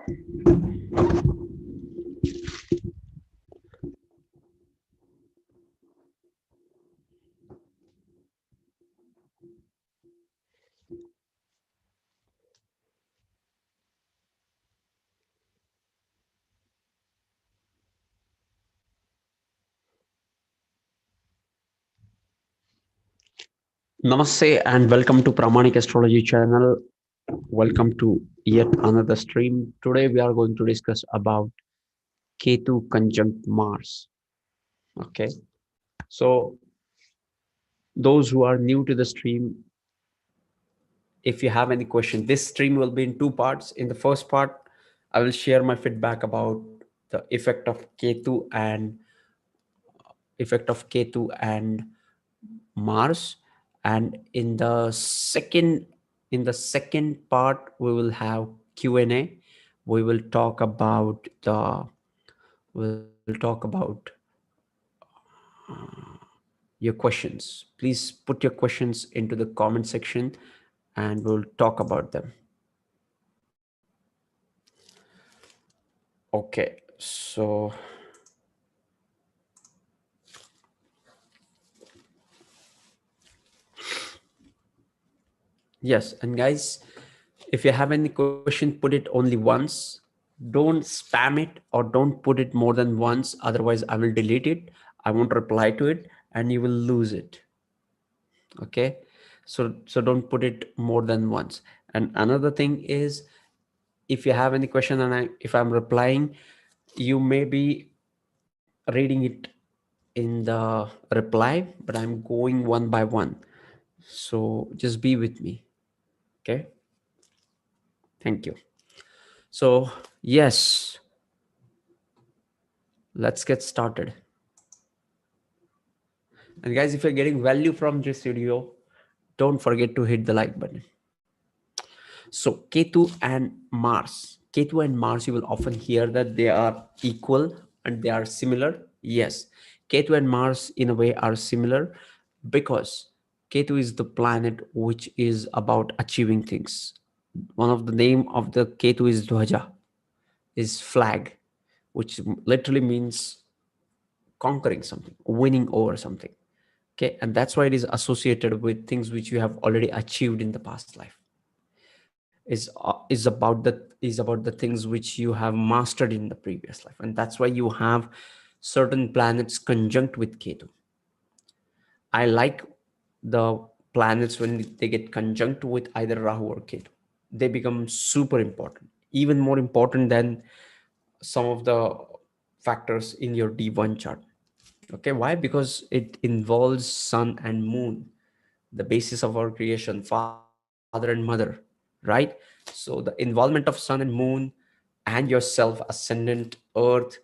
Namaste and welcome to Pramanic Astrology channel. Welcome to yet another stream. Today we are going to discuss about Ketu conjunct Mars. Okay, so those who are new to the stream, if you have any question, this stream will be in two parts. In the first part, I will share my feedback about the effect of Ketu and Mars, and in the second part we will have Q&A. We will talk about your questions. Please put your questions into the comment section and we'll talk about them. Okay, so yes, and guys, if you have any question, put it only once. Don't spam it or don't put it more than once. Otherwise, I will delete it. I won't reply to it and you will lose it. Okay. So don't put it more than once. And another thing is, if you have any question and if I'm replying, you may be reading it in the reply, but I'm going one by one. So just be with me. Okay. Thank you. So yes, let's get started. And guys, if you're getting value from this video, don't forget to hit the like button. So Ketu and Mars, you will often hear that they are equal and they are similar. Yes, Ketu and Mars in a way are similar because Ketu is the planet which is about achieving things. One of the name of the Ketu is Dhwaja, is flag, which literally means conquering something, winning over something. Okay, and that's why it is associated with things which you have already achieved in the past life. Is about the things which you have mastered in the previous life, and that's why you have certain planets conjunct with Ketu. I like the planets when they get conjunct with either Rahu or Ketu. They become super important, even more important than some of the factors in your D1 chart. Okay, why? Because it involves sun and moon, the basis of our creation, father and mother, right? So the involvement of sun and moon and yourself, ascendant, earth,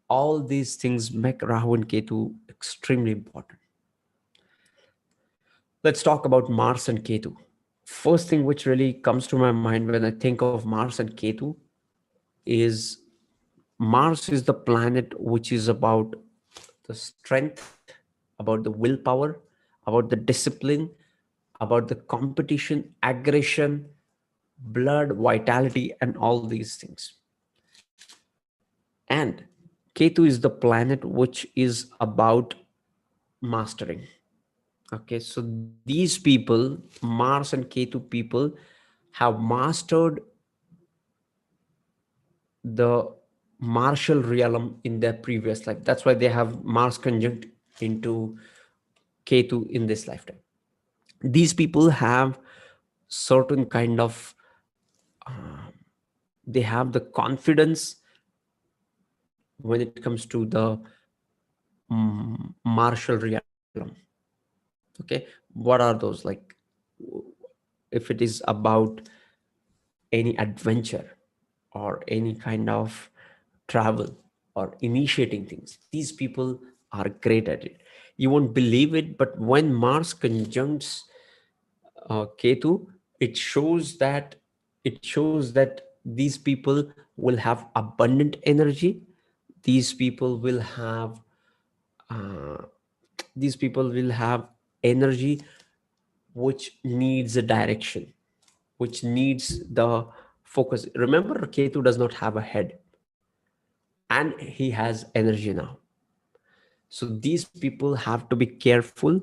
all these things make Rahu and Ketu extremely important. Let's talk about Mars and Ketu. First thing which really comes to my mind when I think of Mars and Ketu is Mars is the planet which is about the strength, about the willpower, about the discipline, about the competition, aggression, blood, vitality, and all these things. And Ketu is the planet which is about mastering. Okay, so these people, Mars and Ketu people, have mastered the martial realm in their previous life. That's why they have Mars conjunct into Ketu in this lifetime. These people have certain kind of they have the confidence when it comes to the martial realm. Okay, what are those? Like, if it is about any adventure or any kind of travel or initiating things, these people are great at it. You won't believe it, but when Mars conjuncts Ketu, it shows that these people will have abundant energy. These people will have uh, these people will have energy which needs a direction, which needs the focus. Remember, Ketu does not have a head and he has energy now. So these people have to be careful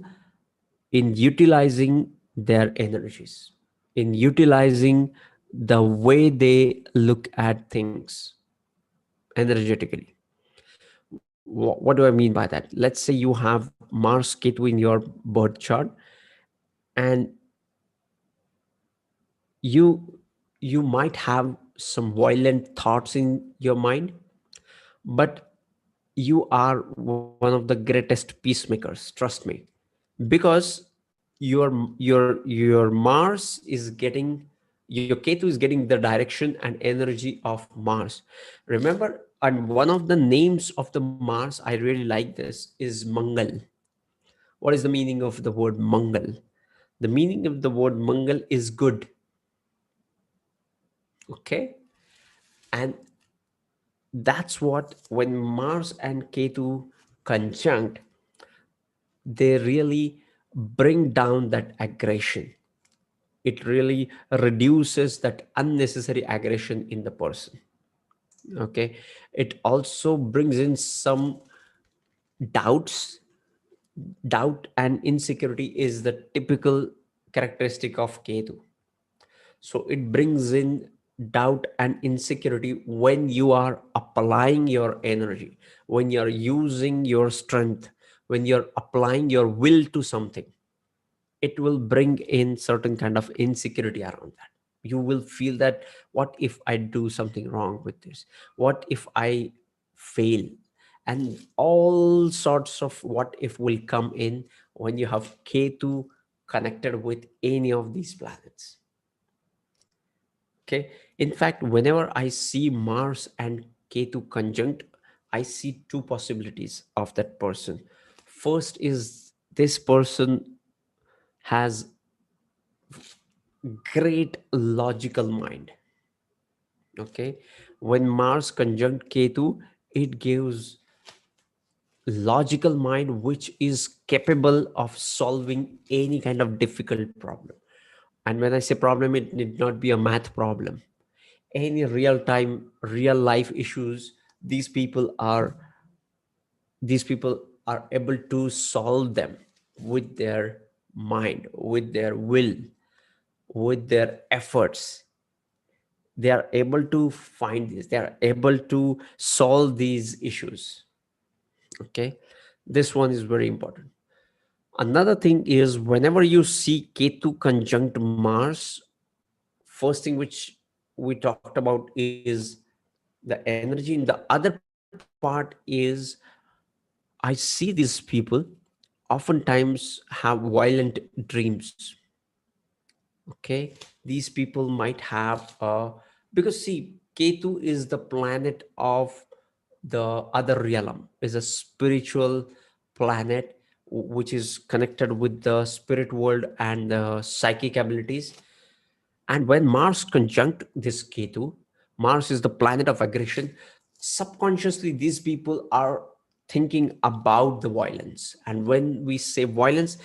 in utilizing their energies, in utilizing the way they look at things energetically. What do I mean by that? Let's say you have Mars Ketu in your birth chart, and you you might have some violent thoughts in your mind, but you are one of the greatest peacemakers, trust me, because your Mars is getting, your Ketu is getting the direction and energy of Mars. Remember, and one of the names of the Mars, I really like this, is Mangal. What is the meaning of the word Mangal? The meaning of the word Mangal is good. Okay. And that's what, when Mars and Ketu conjunct, they really bring down that aggression. It really reduces that unnecessary aggression in the person. Okay. It also brings in some doubts. Doubt and insecurity is the typical characteristic of Ketu. So it brings in doubt and insecurity when you are applying your energy, when you're using your strength, when you're applying your will to something. It will bring in certain kind of insecurity around that. You will feel that, what if I do something wrong with this? What if I fail? And all sorts of what if will come in when you have Ketu connected with any of these planets. Okay. In fact, whenever I see Mars and Ketu conjunct, I see two possibilities of that person. First is, this person has great logical mind. Okay. When Mars conjunct Ketu, it gives logical mind which is capable of solving any kind of difficult problem. And when I say problem, it need not be a math problem. Any real time, real life issues, these people are these people are able to solve them with their mind, with their will, with their efforts. They are able to find this, they are able to solve these issues. Okay. This one is very important. Another thing is, whenever you see Ketu conjunct Mars, first thing which we talked about is the energy. In the other part is, I see these people oftentimes have violent dreams. Okay. These people might have because see, Ketu is the planet of the other realm, is a spiritual planet, which is connected with the spirit world and the psychic abilities. And when Mars conjunct this Ketu, Mars is the planet of aggression. Subconsciously, these people are thinking about the violence. And when we say violence,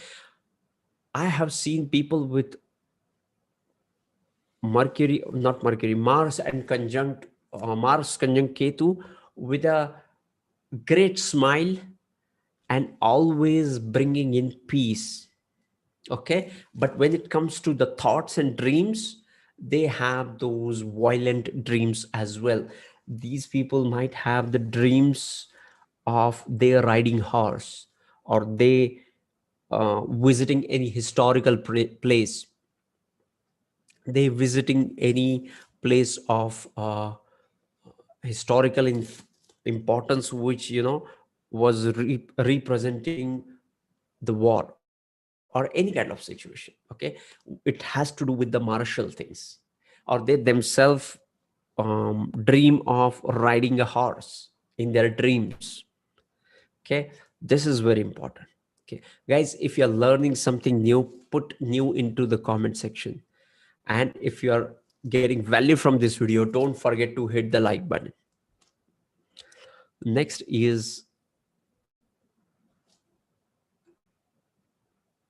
I have seen people with Mars and conjunct Mars conjunct Ketu with a great smile and always bringing in peace. Okay. But when it comes to the thoughts and dreams, they have those violent dreams as well. These people might have the dreams of they riding horse, or they visiting any historical place, they visiting any place of historical importance, which was representing the war or any kind of situation. Okay. It has to do with the martial things, or they themselves dream of riding a horse in their dreams. Okay. This is very important. Okay, guys, if you're learning something new, put new into the comment section. And if you're getting value from this video, don't forget to hit the like button. Next is,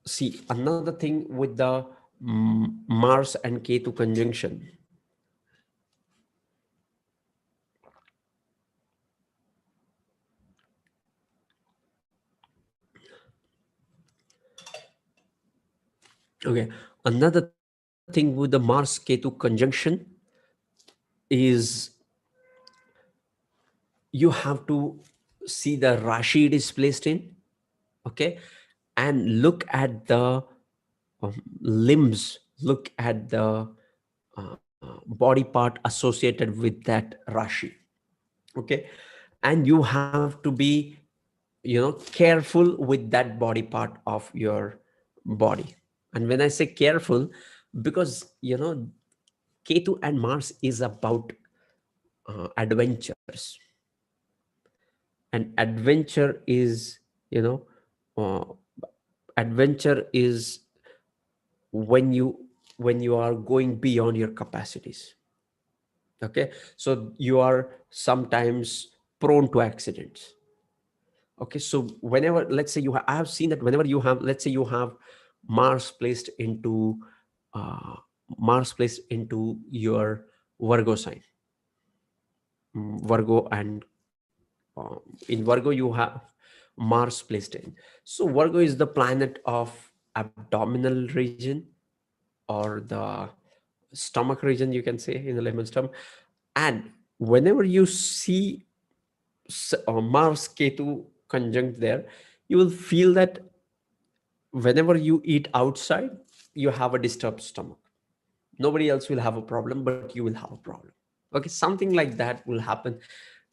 see, another thing with the Mars and Ketu conjunction. Okay. Another thing with the Mars Ketu conjunction is you have to see the Rashi it is placed in. Okay. And look at the limbs, look at the body part associated with that Rashi. Okay. And you have to be, careful with that body part of your body. And when I say careful, because Ketu and Mars is about adventures, and you know uh, adventure is when you are going beyond your capacities. Okay. So you are sometimes prone to accidents. Okay. So whenever, let's say, I have seen that whenever you have, let's say you have mars placed into uh, Mars placed into your Virgo sign. Virgo, and in Virgo you have Mars placed in. So Virgo is the planet of abdominal region, or the stomach region, you can say, in the layman's term. And whenever you see Mars Ketu conjunct there, you will feel that whenever you eat outside, you have a disturbed stomach. Nobody else will have a problem, but you will have a problem. Okay, something like that will happen.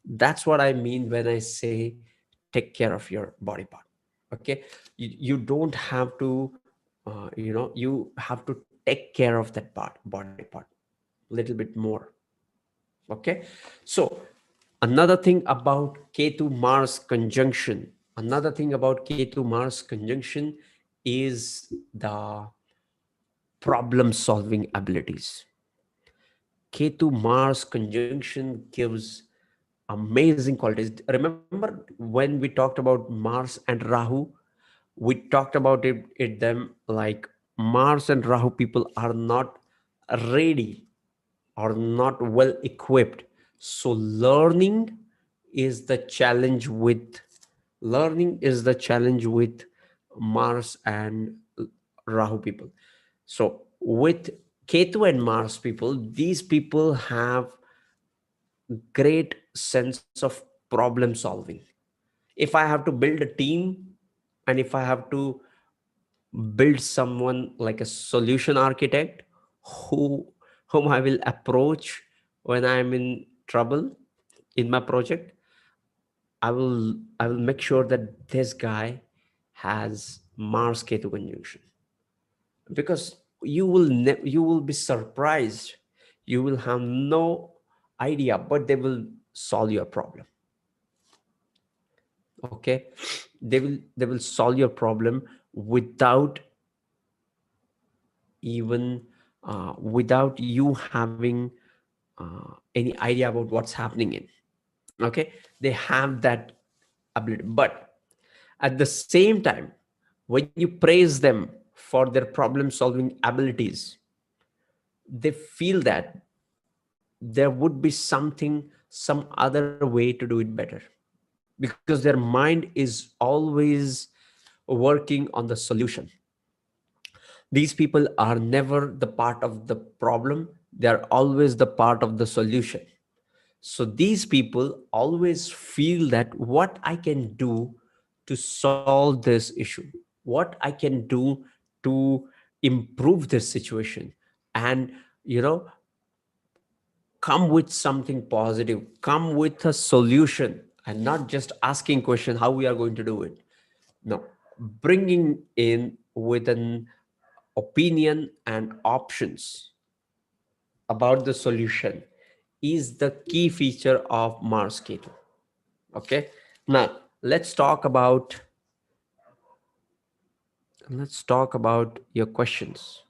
That's what I mean when I say take care of your body part. Okay. You don't have to you have to take care of that body part a little bit more. Okay. So another thing about Ketu Mars conjunction, is the problem solving abilities. Ketu Mars conjunction gives amazing qualities. Remember when we talked about Mars and Rahu, we talked about it them like Mars and Rahu people are not ready or not well equipped. So is the challenge with learning is the challenge with Mars and Rahu people. So with Ketu and Mars people, these people have great sense of problem solving. If I have to build a team, and if I have to build someone like a solution architect, who whom I will approach when I'm in trouble in my project, I will make sure that this guy has Mars Ketu conjunction. Because you will be surprised. You will have no idea, but they will solve your problem. Okay. They will solve your problem without even without you having any idea about what's happening in. Okay. They have that ability. But at the same time, when you praise them for their problem solving abilities, they feel that there would be some other way to do it better, because their mind is always working on the solution. These people are never the part of the problem, they are always the part of the solution. So these people always feel that what I can do to solve this issue, what I can do to improve this situation, and you know come with something positive, come with a solution, and not just asking question how we are going to do it. No, bringing in with an opinion and options about the solution is the key feature of Mars Ketu. Okay. Now let's talk about your questions.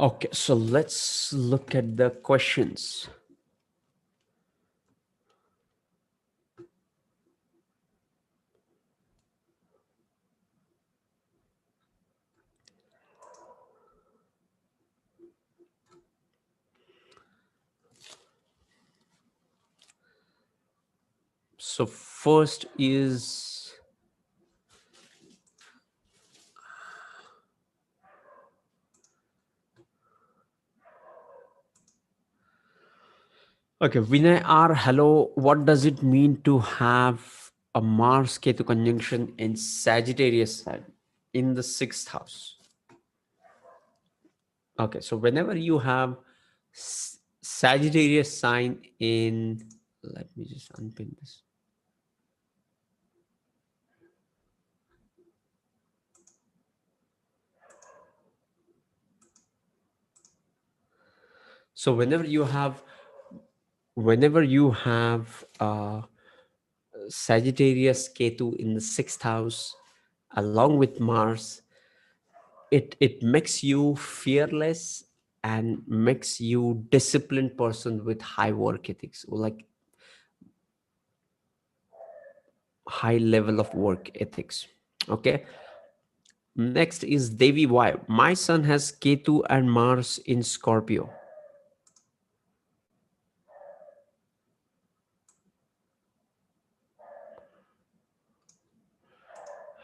Okay, so let's look at the questions. So first is, okay, Vinay R, hello. What does it mean to have a Mars Ketu conjunction in Sagittarius sign in the sixth house? Okay, so whenever you have Sagittarius sign in, let me just unpin this. So whenever you have Sagittarius Ketu in the sixth house along with Mars, it makes you fearless and makes you disciplined person with high work ethics, or like high level of work ethics. Okay. Next is Devi Y. My son has Ketu and Mars in Scorpio.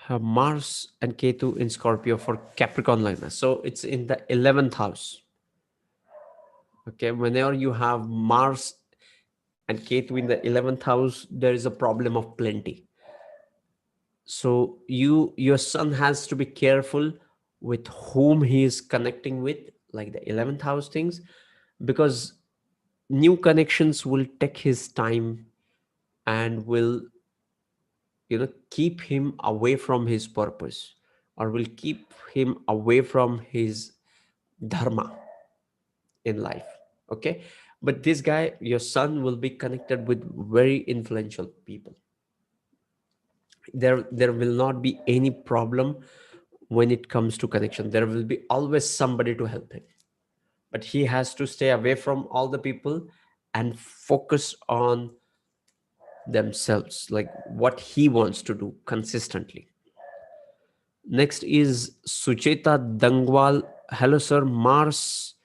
Have Mars and Ketu in Scorpio for Capricorn liner. So it's in the 11th house. Okay. Whenever you have Mars and Ketu in the 11th house, there is a problem of plenty. So your son has to be careful with whom he is connecting with, like the 11th house things, because new connections will take his time and will keep him away from his purpose, or will keep him away from his dharma in life. Okay. But this guy, your son, will be connected with very influential people. There will not be any problem when it comes to connection. There will be always somebody to help him, but he has to stay away from all the people and focus on themselves, like what he wants to do consistently. Next is Sucheta Dangwal. Hello sir, Mars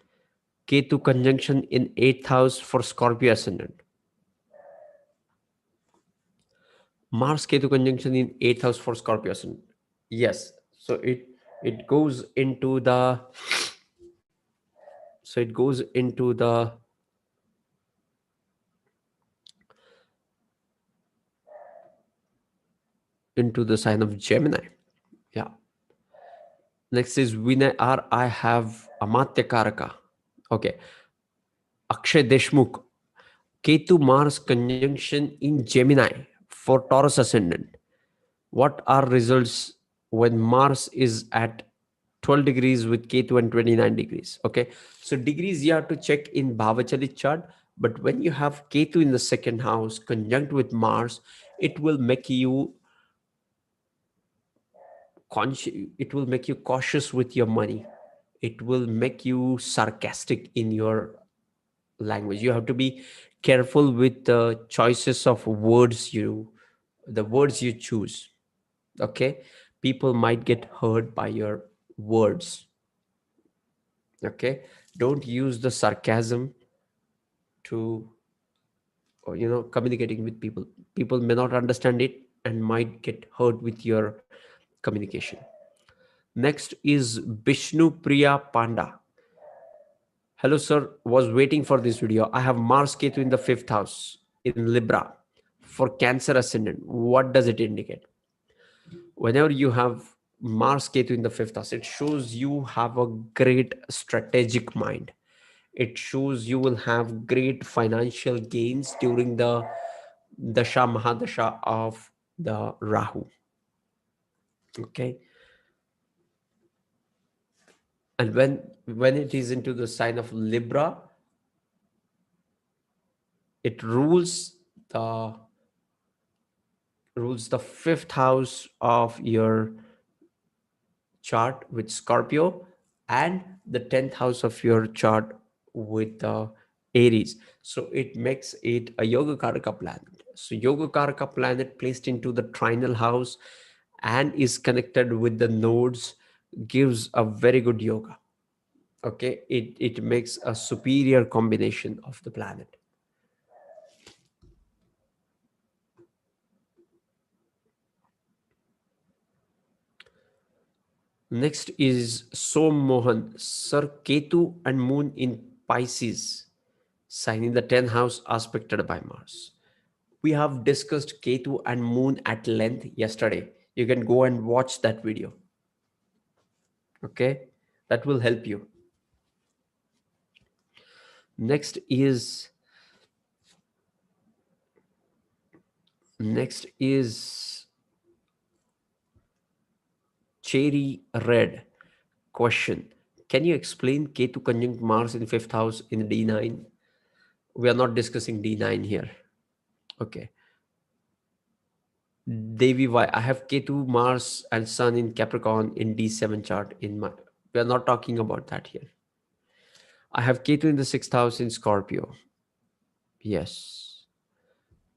Ketu conjunction in 8th house for Scorpio ascendant. Mars Ketu conjunction in 8th house for Scorpio ascendant. Yes. So it goes into the, so it goes into the sign of Gemini. Yeah. Next is Vinay R. I have Amatya Karaka. Okay. Akshay Deshmukh. Ketu Mars conjunction in Gemini for Taurus ascendant. What are results when Mars is at 12 degrees with Ketu and 29 degrees? Okay. So degrees you have to check in Bhavachalit chart. But when you have Ketu in the second house conjunct with Mars, it will make you it will make you cautious with your money. It will make you sarcastic in your language. You have to be careful with the choices of the words you choose. Okay. People might get hurt by your words. Okay. Don't use the sarcasm to communicating with people. People may not understand it and might get hurt with your communication. Next is Vishnu Priya Panda. Hello, sir. Was waiting for this video. I have Mars Ketu in the 5th house in Libra for Cancer ascendant. What does it indicate? Whenever you have Mars Ketu in the 5th house, it shows you have a great strategic mind. It shows you will have great financial gains during the Dasha Mahadasha of the Rahu. Okay. And when it is into the sign of Libra, it the rules the 5th house of your chart with Scorpio, and the 10th house of your chart with the Aries. So it makes it a Yoga Karaka planet. So Yoga Karaka planet placed into the trinal house and is connected with the nodes gives a very good yoga. Okay, it makes a superior combination of the planet. Next is Som Mohan, Sir. Ketu and Moon in Pisces, sign in the 10th house aspected by Mars. We have discussed Ketu and Moon at length yesterday. You can go and watch that video. Okay, that will help you. Next is Cherry Red. Question: can you explain Ketu conjunct Mars in fifth house in D9? We are not discussing D9 here. Okay. Devi, why I have Ketu, Mars, and Sun in Capricorn in D7 chart in my. We are not talking about that here. I have Ketu in the sixth house in Scorpio. Yes.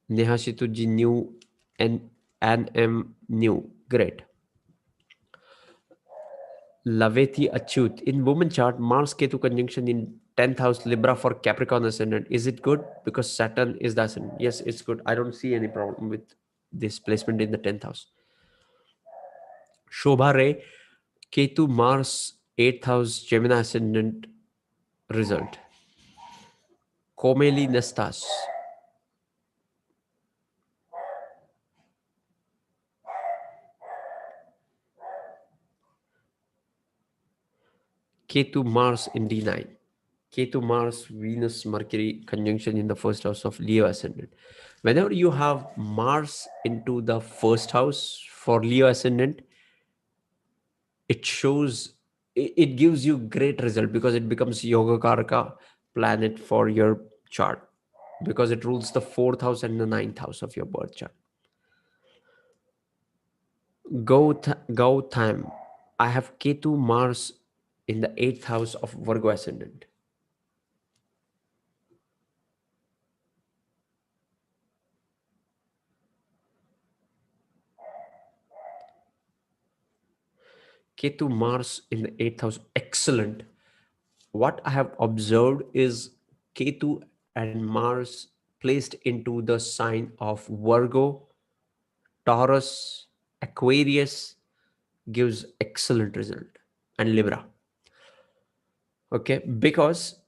Neha Shituji new and NM new. Great. Laveti Achut. In woman chart, Mars Ketu conjunction in 10th house Libra for Capricorn ascendant. Is it good? Because Saturn is the ascendant. Yes, it's good. I don't see any problem with this placement in the 10th house. Shobha Ray, Ketu Mars 8th house Gemini ascendant result. Komeli Nestas. Ketu Mars in D9. Ketu Mars Venus Mercury conjunction in the first house of Leo ascendant. Whenever you have Mars into the first house for Leo ascendant, it shows it gives you great result because it becomes Yoga Karaka planet for your chart because it rules the fourth house and the ninth house of your birth chart. Gautam, I have Ketu Mars in the eighth house of Virgo ascendant. Ketu Mars in the eighth house, excellent. What I have observed is Ketu and Mars placed into the sign of Virgo, Taurus, Aquarius gives excellent result, and Libra. Okay, because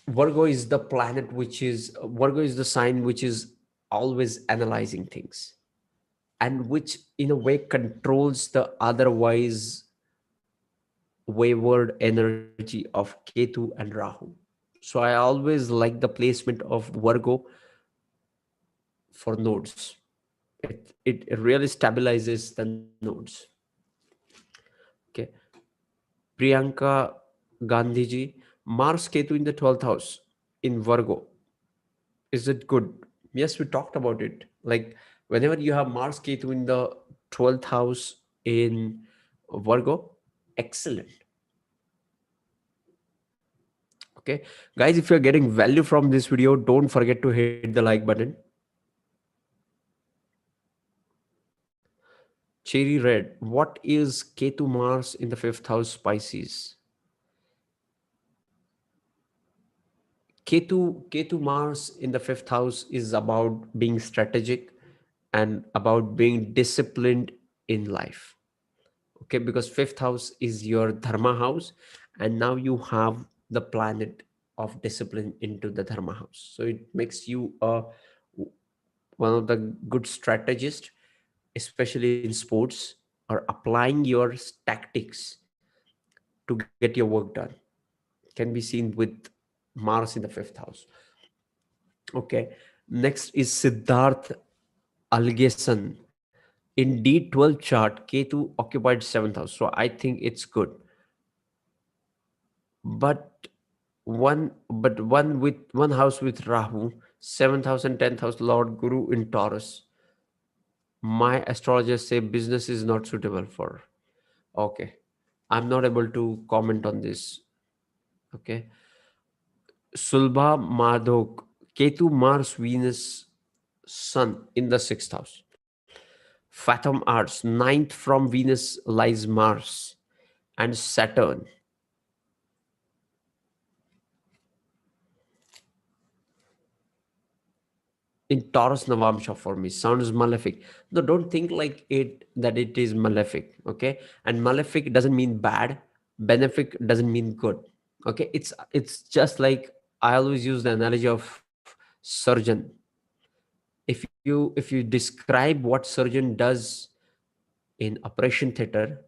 Virgo is the planet which is Virgo is the sign which is always analyzing things and which in a way controls the otherwise wayward energy of Ketu and Rahu. So I always like the placement of Virgo for nodes. It really stabilizes the nodes. Okay. Priyanka Gandhiji, Mars Ketu in the 12th house in Virgo. Is it good? Yes, we talked about it. Like whenever you have Mars Ketu in the 12th house in Virgo, excellent. Okay. Guys, if you're getting value from this video, don't forget to hit the like button. Cherry Red, what is Ketu Mars in the fifth house Pisces? Ketu Mars in the fifth house is about being strategic and about being disciplined in life. Okay, because fifth house is your dharma house, and now you have the planet of discipline into the dharma house. So it makes you one of the good strategist, especially in sports, or applying your tactics to get your work done. Can be seen with Mars in the fifth house. Okay. Next is Siddharth Algeson. In D12 chart, Ketu occupied 7th house. So I think it's good. But one house with Rahu, 7th house and 10th house, Lord Guru in Taurus. My astrologers say business is not suitable for. Okay. I'm not able to comment on this. Okay. Sulbha Madhok, Ketu, Mars, Venus, Sun in the sixth house. Fathom Arts, ninth from Venus lies Mars and Saturn. In Taurus Navamsha for me sounds malefic. No, don't think like it that it is malefic. Okay, and malefic doesn't mean bad. Benefic doesn't mean good. Okay, it's just like I always use the analogy of surgeon. If you describe what surgeon does in operation theater,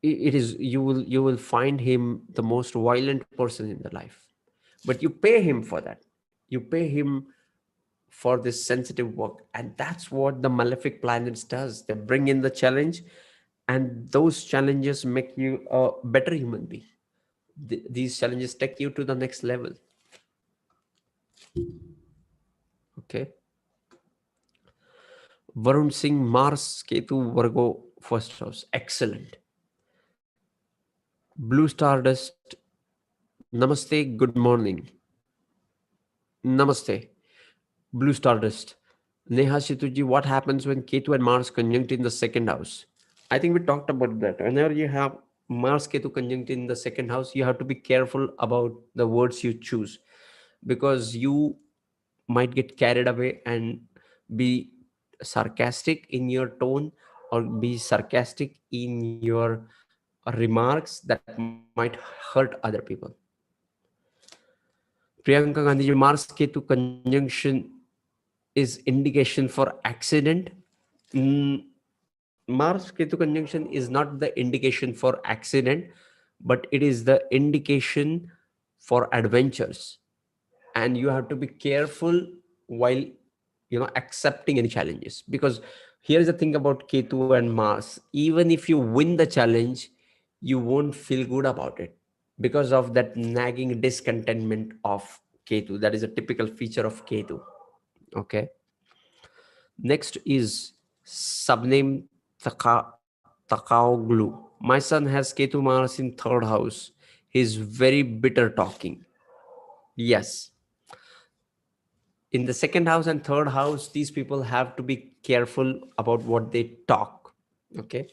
it is you will find him the most violent person in the life, but you pay him for that. You pay him for this sensitive work, and that's what the malefic planets does. They bring in the challenge, and those challenges make you a better human being. These challenges take you to the next level. Okay. Varun Singh, Mars, Ketu, Virgo, first house, excellent. Blue Stardust, namaste, good morning. Namaste. Blue Stardust. Neha Shituji, what happens when Ketu and Mars conjunct in the second house? I think we talked about that. Whenever you have Mars Ketu conjunct in the second house, you have to be careful about the words you choose, because you might get carried away and be sarcastic in your tone, or be sarcastic in your remarks that might hurt other people. Priyanka Gandhi, Mars Ketu conjunction is indication for accident. Mm, Mars Ketu conjunction is not the indication for accident, but it is the indication for adventures. And you have to be careful while accepting any challenges, because here's the thing about Ketu and Mars: even if you win the challenge, you won't feel good about it, because of that nagging discontentment of Ketu. That is a typical feature of Ketu. Okay. Next is subname Takaoglu. My son has Ketu Mars in third house. He's very bitter talking. Yes. In the second house and third house, these people have to be careful about what they talk. Okay.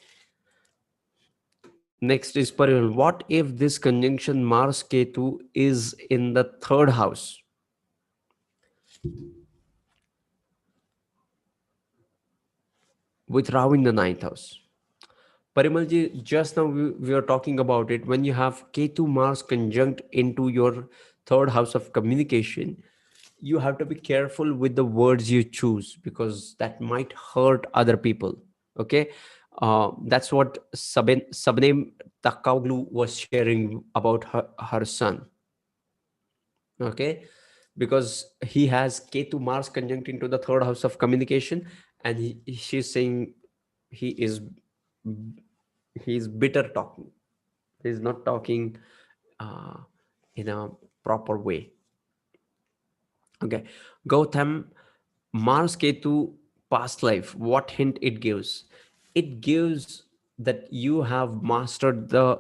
Next is Parimal. What if this conjunction Mars Ketu is in the third house with Rahu in the ninth house? Parimalji, just now we are talking about it. When you have Ketu Mars conjunct into your third house of communication, you have to be careful with the words you choose, because that might hurt other people. Okay. That's what Sabname Takaglu was sharing about her son. Okay. Because he has Ketu Mars conjunct into the third house of communication, and she's saying he is he's bitter talking. He's not talking uh, in a proper way. Okay. Gautam, Mars Ketu past life, what hint it gives? It gives that you have mastered the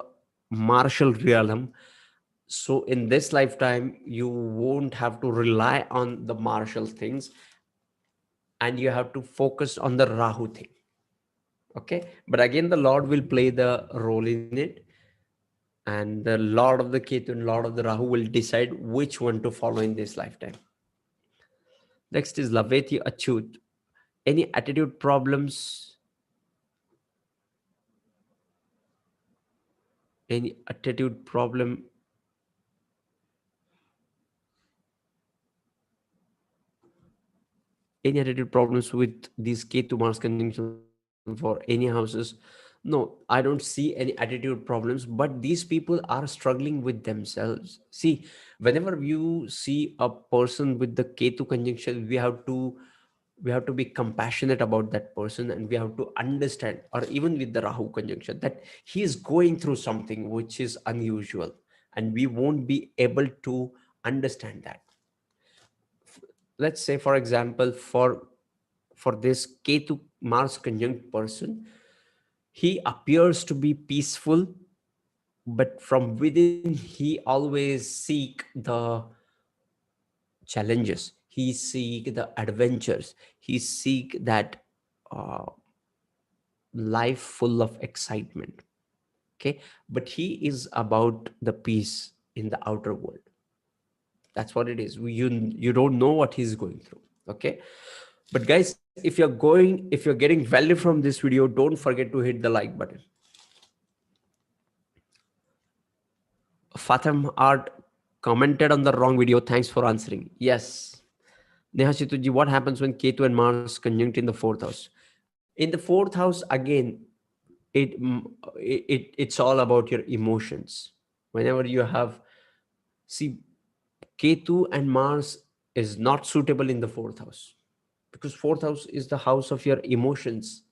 martial realm. So in this lifetime, you won't have to rely on the martial things, and you have to focus on the Rahu thing. Okay. But again, the Lord will play the role in it, and the Lord of the Ketu and Lord of the Rahu will decide which one to follow in this lifetime. Next is Laveti Achut. Any attitude problems? Any attitude problem? Any attitude problems with these Ketu Mars conjunction for any houses? No, I don't see any attitude problems, but these people are struggling with themselves. See, whenever you see a person with the Ketu conjunction, we have to be compassionate about that person, and we have to understand, or even with the Rahu conjunction, that he is going through something which is unusual, and we won't be able to understand that. Let's say, for example, for this Ketu Mars conjunct person, He appears to be peaceful, but from within he always seek the challenges, he seek the adventures, he seek that uh, life full of excitement. Okay, but he is about the peace in the outer world. That's what it is. You don't know what he's going through. Okay, but guys, if you're getting value from this video, don't forget to hit the like button. Fatim Art commented on the wrong video. Thanks for answering. Yes. Neha Chituji, what happens when Ketu and Mars conjunct in the fourth house? In the fourth house, again, it, it's all about your emotions. Whenever you have, see, Ketu and Mars is not suitable in the fourth house, because fourth house is the house of your emotions,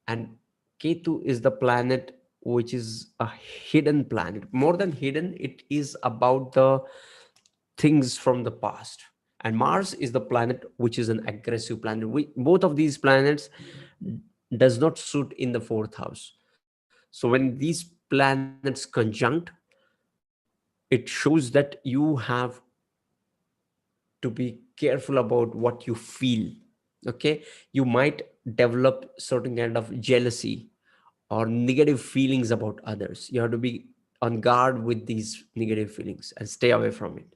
and Ketu is the planet which is a hidden planet. More than hidden, it is about the things from the past. And Mars is the planet which is an aggressive planet. Both of these planets does not suit in the fourth house. So when these planets conjunct, it shows that you have to be careful about what you feel. Okay, you might develop certain kind of jealousy or negative feelings about others. You have to be on guard with these negative feelings and stay away from it.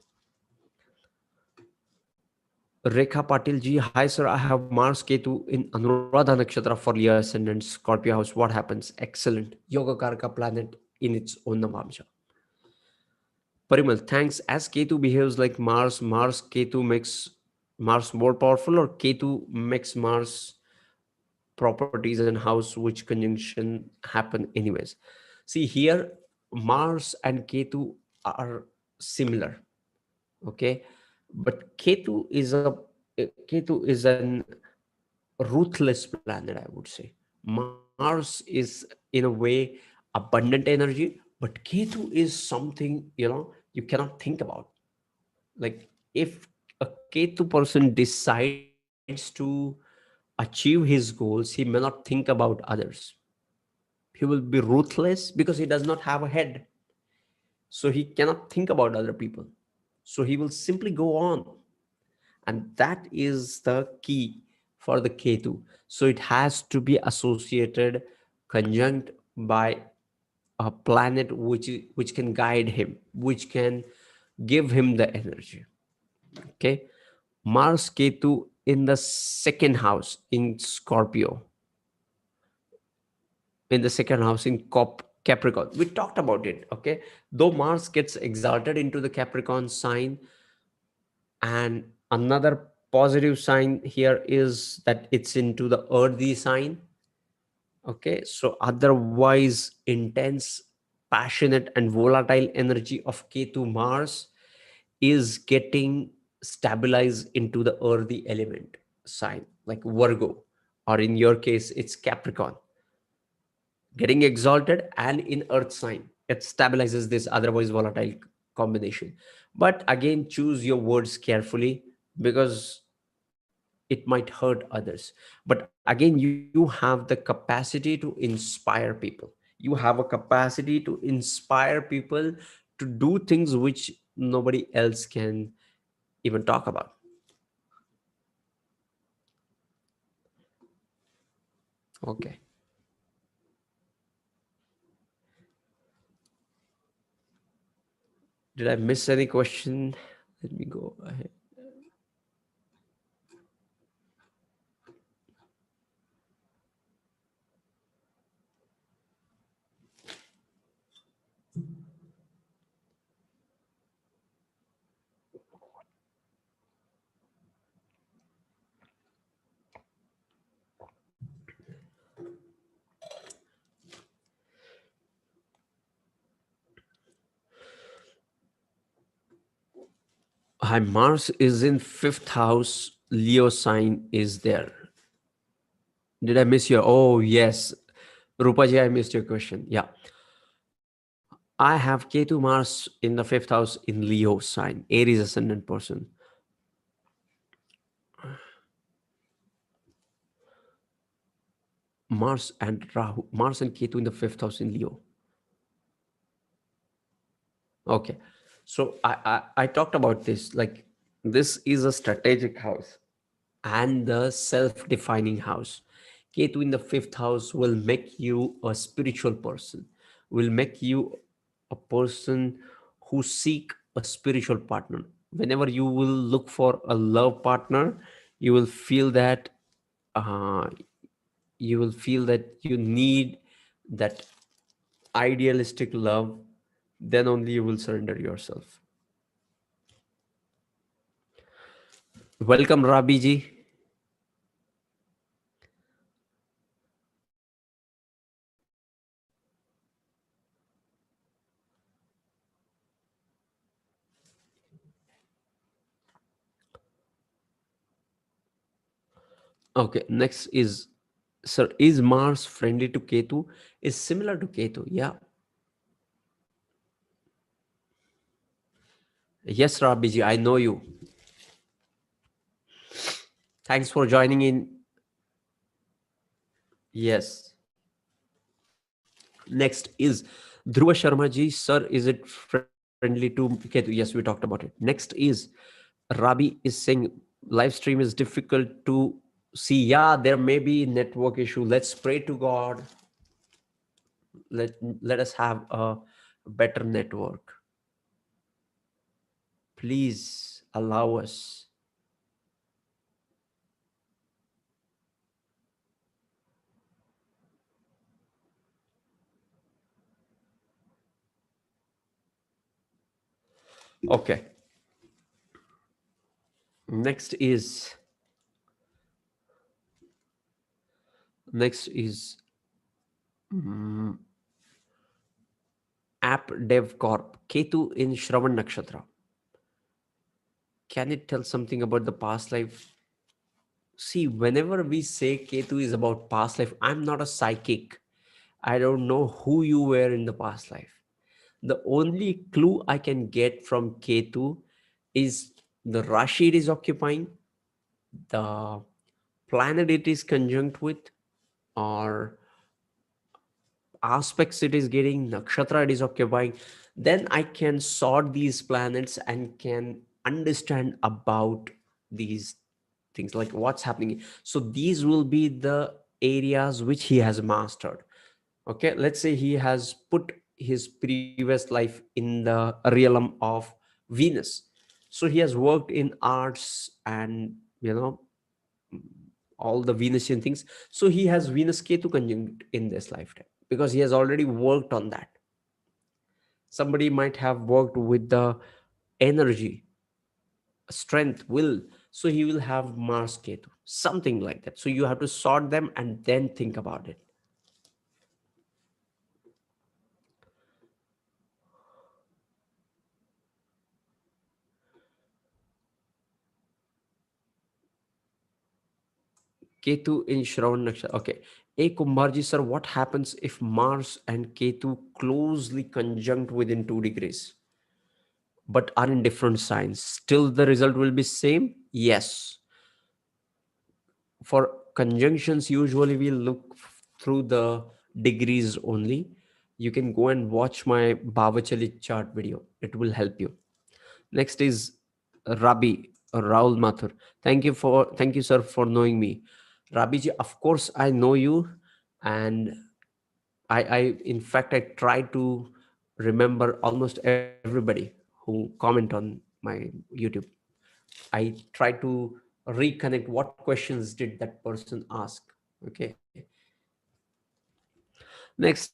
Rekha Patil ji, hi sir, I have Mars Ketu in Anuradha Nakshatra for Leo Ascendant Scorpio house. What happens? Excellent. Yoga Karaka planet in its own Navamsha. Parimal, thanks. As Ketu behaves like Mars, Mars Ketu makes Mars more powerful, or Ketu makes Mars properties and house which conjunction happen anyways. See here, Mars and Ketu are similar. Okay, but Ketu is an ruthless planet, I would say. Mars is in a way abundant energy, but Ketu is something, you cannot think about. Like, if a Ketu person decides to achieve his goals, he may not think about others. He will be ruthless because he does not have a head. So he cannot think about other people. So he will simply go on. And that is the key for the Ketu. So it has to be associated, conjunct by a planet which can guide him, which can give him the energy. Okay. Mars Ketu in the second house in Scorpio, in the second house in Capricorn. We talked about it. Okay. Though Mars gets exalted into the Capricorn sign, and another positive sign here is that it's into the earthy sign. Okay. So otherwise, intense, passionate, and volatile energy of Ketu Mars is getting stabilized into the earthy element sign, like Virgo, or in your case, it's Capricorn, getting exalted and in earth sign. It stabilizes this otherwise volatile combination. But again, choose your words carefully, because it might hurt others. But again, you have the capacity to inspire people. You have a capacity to inspire people to do things which nobody else can even talk about. Okay. Did I miss any question? Let me go ahead. Hi, Mars is in fifth house. Leo sign is there. Did I miss your? Oh, yes. Rupaji, I missed your question. Yeah. I have Ketu Mars in the fifth house in Leo sign, Aries ascendant person. Mars and Rahu, Mars and Ketu in the fifth house in Leo. Okay. So I talked about this. Like, this is a strategic house and the self-defining house. Ketu in the fifth house will make you a spiritual person, will make you a person who seek a spiritual partner. Whenever you will look for a love partner, you will feel that uh, you need that idealistic love. Then only you will surrender yourself. Welcome, Rabi ji. Okay, next is, sir, is Mars friendly to Ketu? Is similar to Ketu? Yeah. Yes, Rabiji, I know you. Thanks for joining in. Yes. Next is Dhruva Sharma ji. Sir, is it friendly to Ketu? Yes, we talked about it. Next is Rabi is saying live stream is difficult to see. Yeah, there may be network issue. Let's pray to God. Let us have a better network. Please allow us. Okay. Next is mm, App Dev Corp. Ketu in Shravan Nakshatra. Can it tell something about the past life? See, whenever we say Ketu is about past life, I'm not a psychic. I don't know who you were in the past life. The only clue I can get from Ketu is the Rashi it is occupying, the planet it is conjunct with, or aspects it is getting, nakshatra it is occupying. Then I can sort these planets and can understand about these things, like what's happening. So these will be the areas which he has mastered. Okay, let's say he has put his previous life in the realm of Venus. So he has worked in arts and, all the Venusian things. So he has Venus Ketu conjunct in this lifetime because he has already worked on that. Somebody might have worked with the energy, strength, will. So he will have Mars Ketu, something like that. So you have to sort them and then think about it. Ketu in Shravan Nakshatra. Okay. A Kumbharji sir, what happens if Mars and Ketu closely conjunct within 2 degrees but are in different signs? Still the result will be same? Yes. For conjunctions, usually we look through the degrees only. You can go and watch my Bhavachali chart video. It will help you. Next is Rabi Raul Mathur. Thank you, sir, for knowing me. Rabiji, of course I know you, and I in fact I try to remember almost everybody who comment on my YouTube. I try to reconnect what questions did that person ask. Okay. Next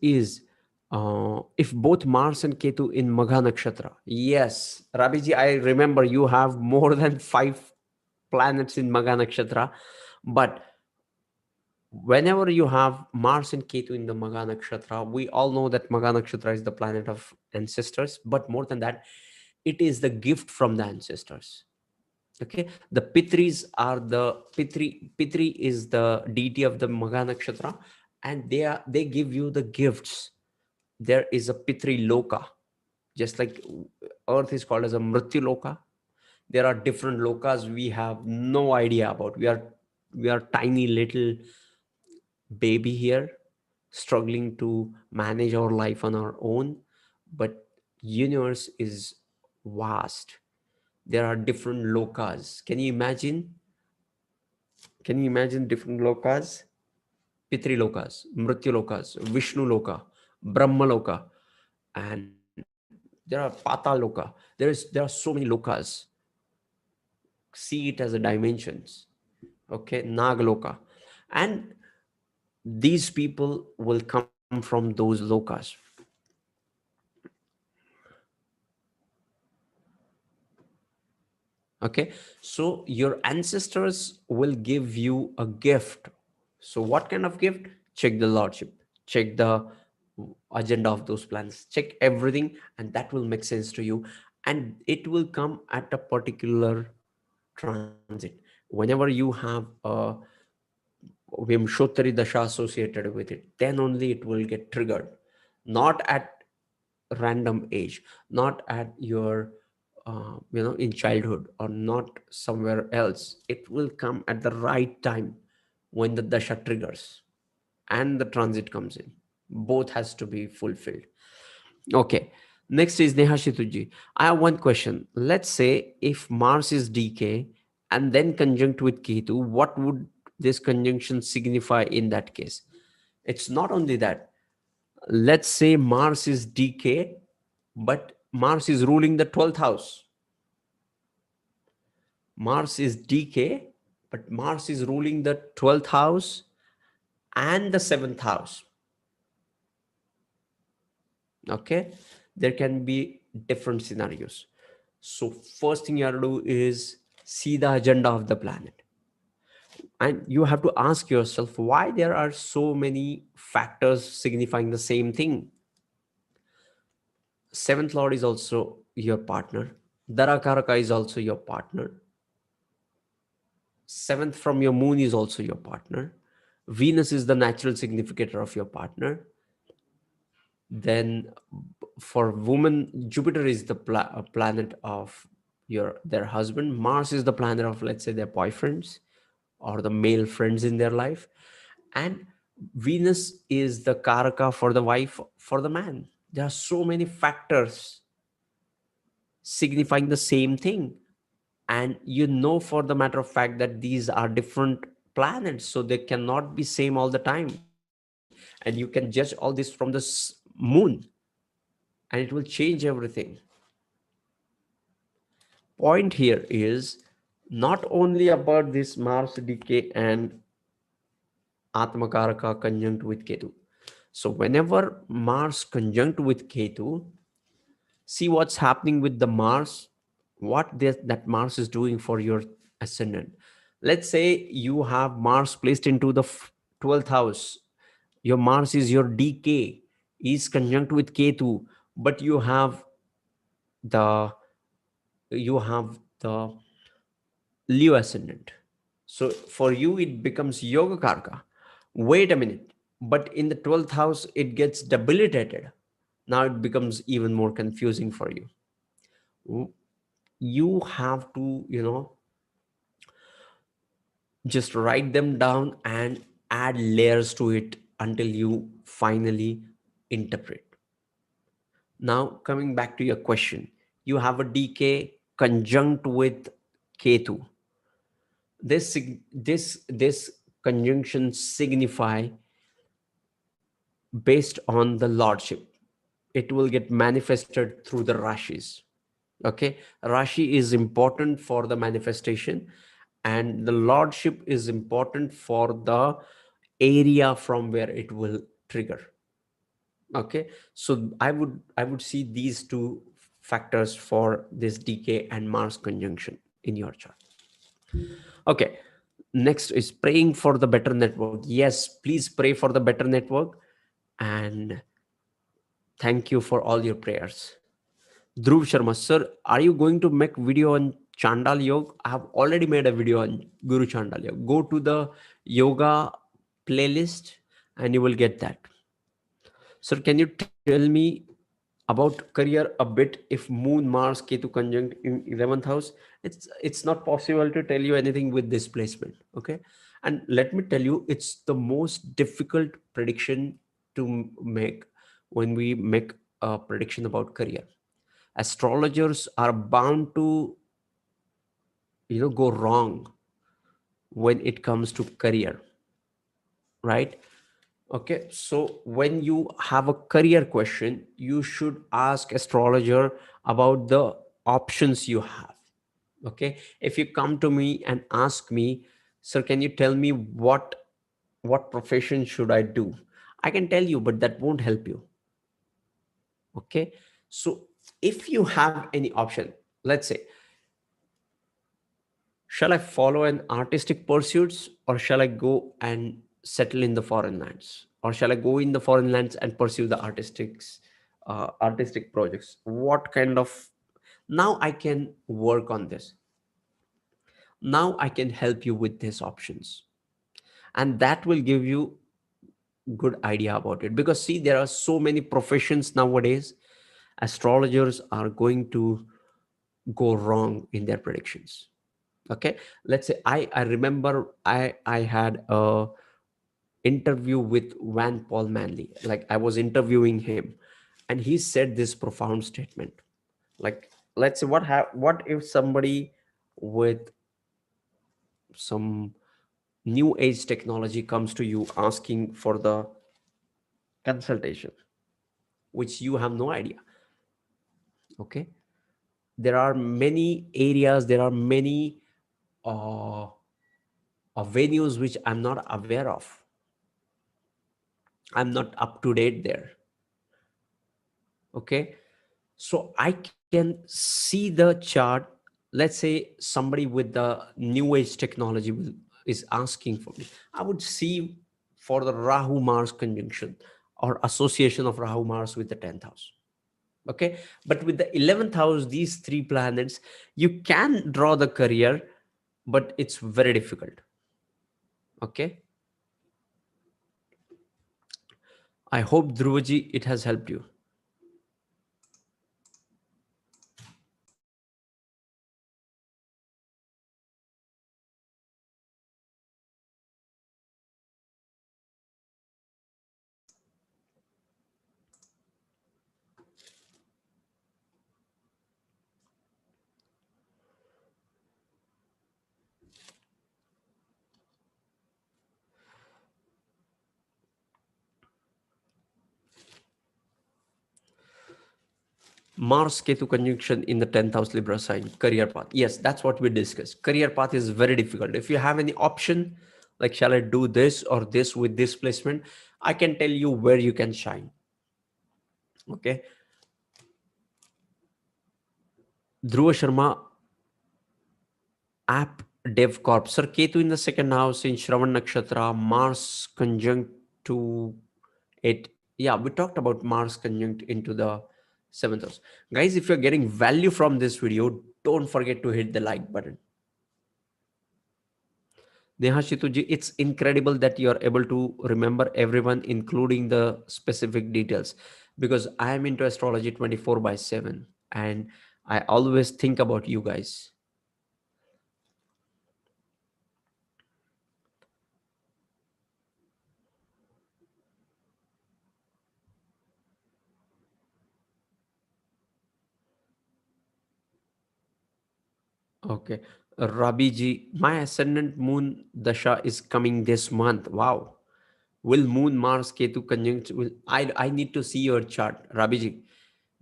is if both Mars and Ketu in Magha Nakshatra. Yes, Rabiji, I remember you have more than 5 planets in Magha Nakshatra. But whenever you have Mars and Ketu in the Magha Nakshatra, we all know that Magha Nakshatra is the planet of ancestors. But more than that, it is the gift from the ancestors. Okay, the Pitri is the deity of the Magha Nakshatra, and they give you the gifts. There is a Pitri Loka, just like Earth is called as a Mrityu Loka. There are different lokas we have no idea about. We are tiny little baby here, struggling to manage our life on our own. But universe is vast. There are different lokas. Can you imagine different lokas? Pitri lokas, Mrityu lokas, Vishnu loka, Brahma loka, and there are Patal loka. There are so many lokas. See it as a dimensions. Okay, Nag loka, and these people will come from those lokas. Okay, so your ancestors will give you a gift. So what kind of gift? Check the lordship, check the agenda of those plans, check everything, and that will make sense to you. And it will come at a particular transit. Whenever you have a Vimshottari dasha associated with it, then only it will get triggered. Not at random age, not at your in childhood, or not somewhere else. It will come at the right time, when the dasha triggers and the transit comes in. Both has to be fulfilled. Okay, next is Neha Shituji. I have one question. Let's say if Mars is DK and then conjunct with Ketu, what would this conjunction signify in that case? It's not only that. Let's say Mars is DK, but Mars is ruling the 12th house. Mars is DK, but Mars is ruling the 12th house and the 7th house. Okay, there can be different scenarios. So first thing you have to do is see the agenda of the planet, and you have to ask yourself why there are so many factors signifying the same thing. Seventh lord is also your partner. Darakaraka is also your partner. Seventh from your moon is also your partner. Venus is the natural significator of your partner. Then for women, Jupiter is the planet of their husband. Mars is the planet of, let's say, their boyfriends or the male friends in their life. And Venus is the karaka for the wife, for the man. There are so many factors signifying the same thing, and for the matter of fact that these are different planets, so they cannot be same all the time. And you can judge all this from the moon, and it will change everything. Point here is not only about this Mars decay and Atmakaraka conjunct with Ketu. So whenever Mars conjunct with Ketu, see what's happening with the Mars, that Mars is doing for your ascendant. Let's say you have Mars placed into the 12th house. Your Mars is your DK, is conjunct with Ketu, but the you have the Leo ascendant. So for you, it becomes Yoga Karka. Wait a minute. But in the 12th house, it gets debilitated. Now it becomes even more confusing for you. You have to, just write them down and add layers to it until you finally interpret. Now, coming back to your question, you have a DK conjunct with Ketu. This conjunction signify based on the lordship. It will get manifested through the rashis. Okay, rashi is important for the manifestation, and the lordship is important for the area from where it will trigger. Okay, so I would see these two factors for this DK and Mars conjunction in your chart. Okay, next is praying for the better network. Yes, please pray for the better network, and thank you for all your prayers. Dhruv Sharma, sir, are you going to make video on Chandal Yoga? I have already made a video on Guru Chandal Yoga. Go to the yoga playlist and you will get that. Sir, can you tell me about career a bit. If Moon Mars Ketu conjunct in 11th house, it's not possible to tell you anything with this placement. Okay, and let me tell you, it's the most difficult prediction to make when we make a prediction about career. Astrologers are bound to go wrong when it comes to career, right? Okay, so when you have a career question, you should ask astrologer about the options you have. Okay, if you come to me and ask me, sir, can you tell me what profession should I do? I can tell you, but that won't help you. Okay, so if you have any option, let's say, shall I follow an artistic pursuits, or shall I go and settle in the foreign lands, or shall I go in the foreign lands and pursue the artistic projects? What kind of, now I can work on this. Now I can help you with these options, and that will give you good idea about it. Because see, there are so many professions nowadays. Astrologers are going to go wrong in their predictions. Okay, let's say I remember I had a interview with Van Paul Manley. Like, I was interviewing him, and he said this profound statement. Like, let's say, what if somebody with some new age technology comes to you asking for the consultation, which you have no idea. Okay, there are many areas, there are many uh, venues which I'm not aware of. I'm not up to date there. Okay, so I can see the chart. Let's say somebody with the new age technology is asking for me. I would see for the Rahu Mars conjunction, or association of Rahu Mars with the 10th house. Okay, but with the 11th house, these three planets, you can draw the career, but it's very difficult. Okay, I hope, Dhruvaji, it has helped you. Mars Ketu conjunction in the 10th house Libra sign, career path. Yes, that's what we discussed. Career path is very difficult. If you have any option, like, shall I do this or this with this placement, I can tell you where you can shine. Okay. Dhruva Sharma, App Dev Corp. Sir, Ketu in the second house in Shravan Nakshatra, Mars conjunct to it. Yeah, we talked about Mars conjunct into the seventh house. Guys, if you're getting value from this video, don't forget to hit the like button. Neha Shituji, it's incredible that you are able to remember everyone, including the specific details, because I am into astrology 24/7, and I always think about you guys. Okay. Rabi ji, my ascendant moon dasha is coming this month. Wow. Will Moon Mars Ketu conjunct? I need to see your chart, Rabi ji,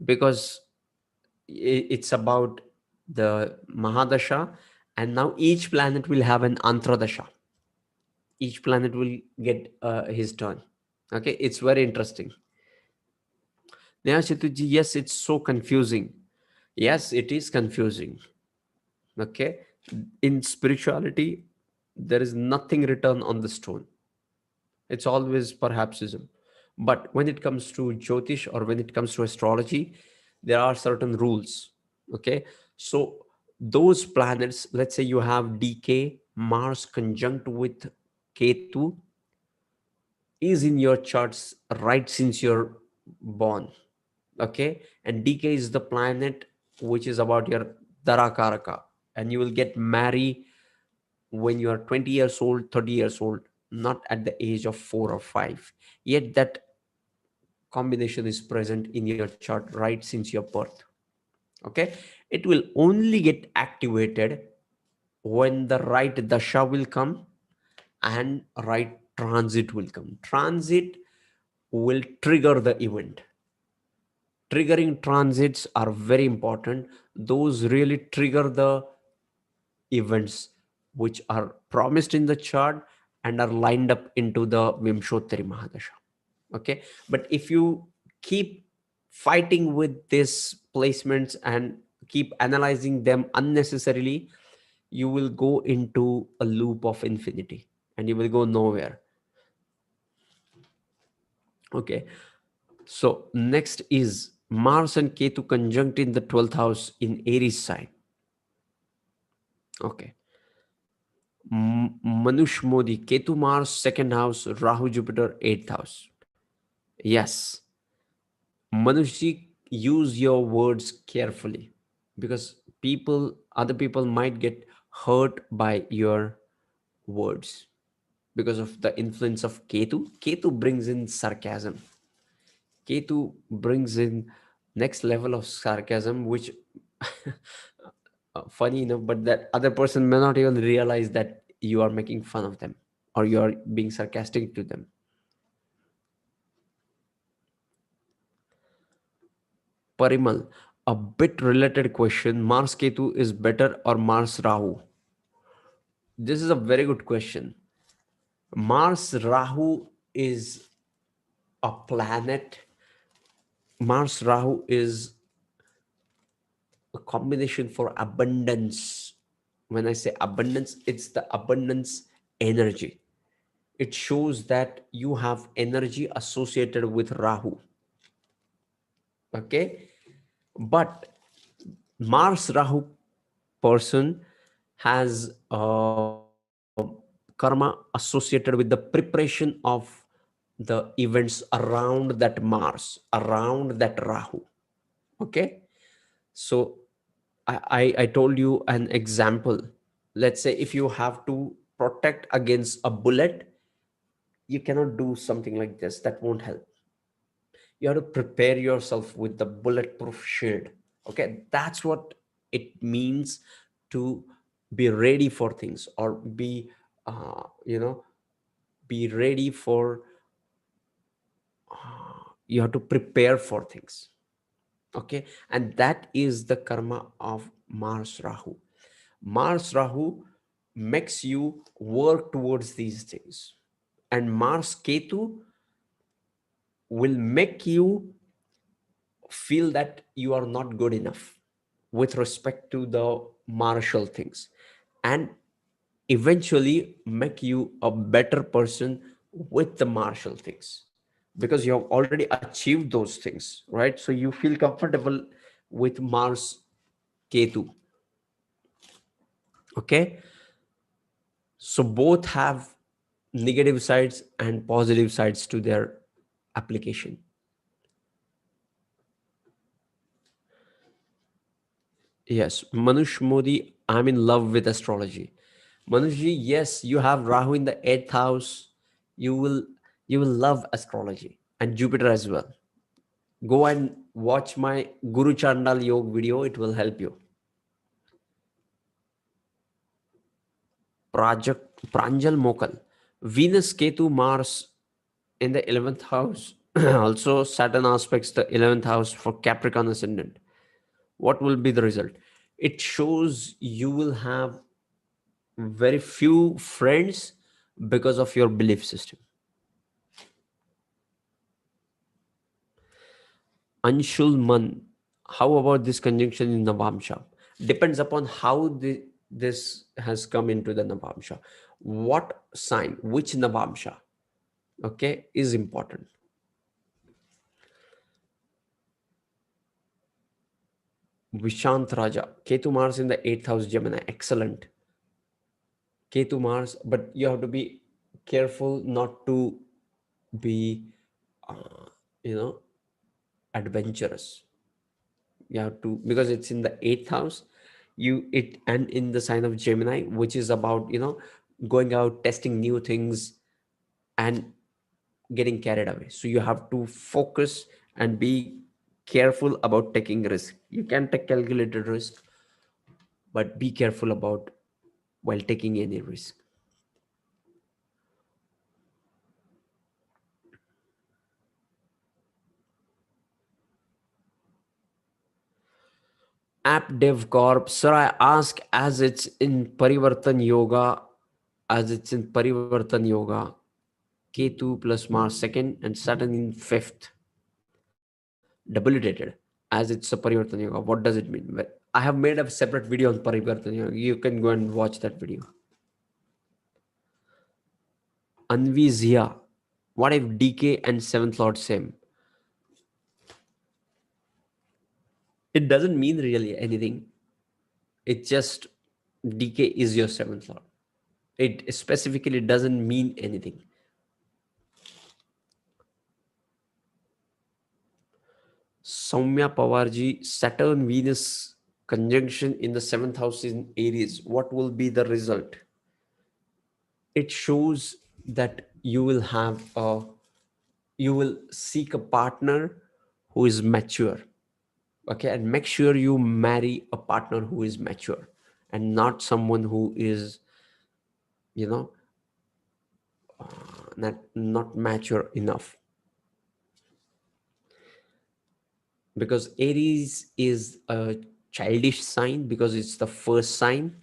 because it's about the Mahadasha, and now each planet will have an Antradasha. Each planet will get his turn. Okay, it's very interesting. Neha Chetuji, yes, it's so confusing. Yes, it is confusing. Okay, in spirituality, there is nothing written on the stone. It's always perhapsism. But when it comes to Jyotish, or when it comes to astrology, there are certain rules. Okay, so those planets, let's say you have DK, Mars conjunct with Ketu, is in your charts right since you're born. Okay, and DK is the planet which is about your Darakaraka, and you will get married when you are 20 years old, 30 years old, not at the age of 4 or 5. Yet that combination is present in your chart right since your birth. Okay, it will only get activated when the right dasha will come and right transit will come. Transit will trigger the event. Triggering transits are very important. Those really trigger the events which are promised in the chart and are lined up into the Vimshottari Mahadasha. Okay, but if you keep fighting with these placements and keep analyzing them unnecessarily, you will go into a loop of infinity and you will go nowhere. Okay, so next is Mars and Ketu conjunct in the 12th house in Aries sign. Okay, Manush Modi, Ketu Mars, second house, Rahu Jupiter, 8th house. Yes, Manushji, use your words carefully because other people might get hurt by your words because of the influence of Ketu. Ketu brings in sarcasm. Ketu brings in next level of sarcasm, which funny enough, but that other person may not even realize that you are making fun of them or you are being sarcastic to them. Parimal, a bit related question. Mars Ketu is better or Mars Rahu? This is a very good question. Mars Rahu is a planet. Mars Rahu is a combination for abundance. When I say abundance, it's the abundance energy. It shows that you have energy associated with Rahu. Okay, but Mars Rahu person has karma associated with the preparation of the events around that Mars, around that Rahu. Okay, so I told you an example. Let's say if you have to protect against a bullet, you cannot do something like this. That won't help. You have to prepare yourself with the bulletproof shield. Okay, that's what it means to be ready for things or be you know be ready for you have to prepare for things. Okay, and that is the karma of Mars Rahu. Mars Rahu makes you work towards these things, and Mars Ketu will make you feel that you are not good enough with respect to the martial things, and eventually make you a better person with the martial things because you have already achieved those things, right? So you feel comfortable with Mars Ketu. Okay, so both have negative sides and positive sides to their application. Yes, Manush Modi, I'm in love with astrology. Manushji, yes, you have Rahu in the 8th house. You will you will love astrology and Jupiter as well. Go and watch my Guru Chandal Yog video, it will help you. Pranjal Mokal. Venus Ketu Mars in the 11th house. Also, Saturn aspects the 11th house for Capricorn Ascendant. What will be the result? It shows you will have very few friends because of your belief system. Anshul Man, how about this conjunction in Navamsha? Depends upon how this has come into the Navamsha. What sign, which Navamsha, okay, is important. Vishant Raja, Ketu Mars in the 8th house, Gemini, excellent. Ketu Mars, but you have to be careful not to be, uh, you know, adventurous. You have to, because it's in the eighth house, and in the sign of Gemini, which is about, going out, testing new things, and getting carried away. So you have to focus and be careful about taking risk. You can take calculated risk, but be careful about while taking any risk. App Dev Corp, sir, I ask, as it's in Parivartan Yoga, Ketu plus Mars second and Saturn in fifth, debilitated, as it's a Parivartan Yoga. What does it mean? Well, I have made a separate video on Parivartan Yoga. You can go and watch that video. Anvi Zia, what if DK and seventh lord same? It doesn't mean really anything. It just, DK is your seventh lord. It specifically doesn't mean anything. Soumya Pawarji, Saturn Venus conjunction in the seventh house in Aries. What will be the result? It shows that you will seek a partner who is mature. Okay, and make sure you marry a partner who is mature and not someone who is, you know, not mature enough. Because Aries is a childish sign because it's the first sign,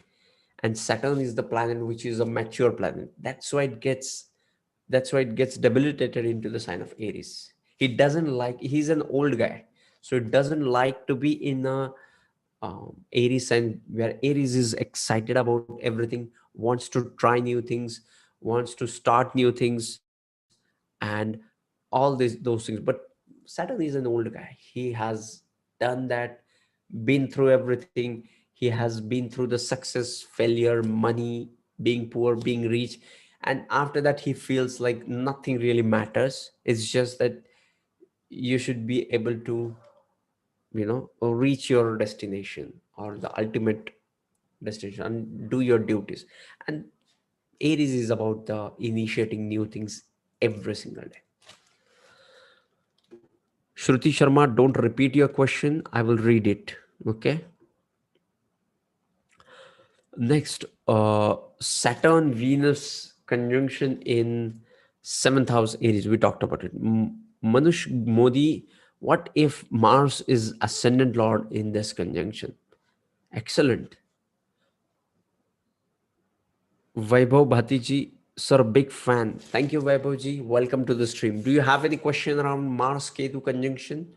and Saturn is the planet which is a mature planet. That's why it gets debilitated into the sign of Aries. He's an old guy, so it doesn't like to be in a Aries sign, where Aries is excited about everything, wants to try new things, wants to start new things, and those things. But Saturn is an old guy. He has done that, been through everything. He has been through the success, failure, money, being poor, being rich, and after that he feels like nothing really matters. It's just that you should be able to, reach your destination, or the ultimate destination, and do your duties. And Aries is about the initiating new things every single day. Shruti Sharma, don't repeat your question, I will read it. Okay. Next, Saturn Venus conjunction in seventh house Aries. We talked about it. Manush Modi, what if Mars is ascendant lord in this conjunction? Excellent. Vaibhav Bhatiji, sir, big fan. Thank you, Vaibhav ji. Welcome to the stream. Do you have any question around Mars Ketu conjunction?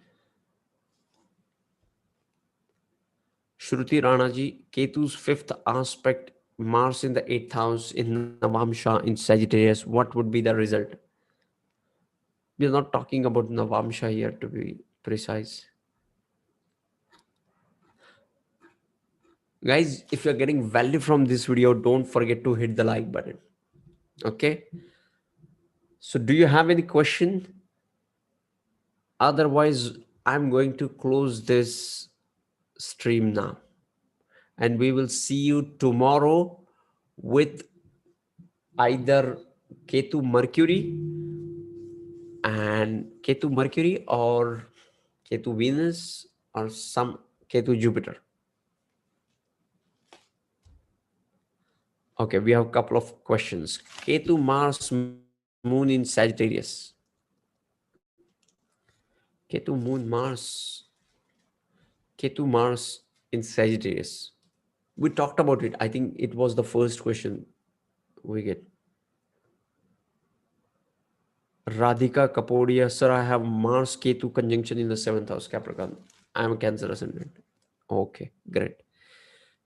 Shruti Rana ji, Ketu's fifth aspect, Mars in the eighth house, in Navamsha, in Sagittarius. What would be the result? We're not talking about Navamsha here, to be precise. Guys, if you're getting value from this video, don't forget to hit the like button. Okay. So do you have any question? Otherwise, I'm going to close this stream now. And we will see you tomorrow with either Ketu Mercury or Ketu Venus or some Ketu Jupiter. Okay, we have a couple of questions. Ketu Mars Moon in Sagittarius. Ketu Moon Mars. Ketu Mars in Sagittarius. We talked about it. I think it was the first question we get. Radhika Kapodia, sir, I have Mars Ketu conjunction in the seventh house, Capricorn. I am a Cancer ascendant. Okay, great.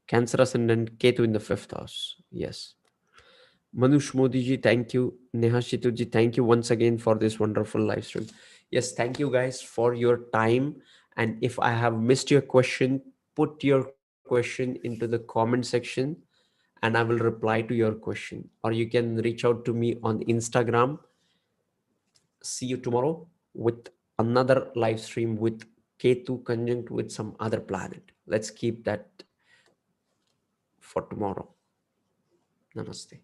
Cancer ascendant, Ketu in the fifth house. Yes. Manush Modi ji, thank you. Neha Shitu ji, thank you once again for this wonderful live stream. Yes, thank you guys for your time. And if I have missed your question, put your question into the comment section and I will reply to your question. Or you can reach out to me on Instagram. See you tomorrow with another live stream with Ketu conjunct with some other planet. Let's keep that for tomorrow. Namaste.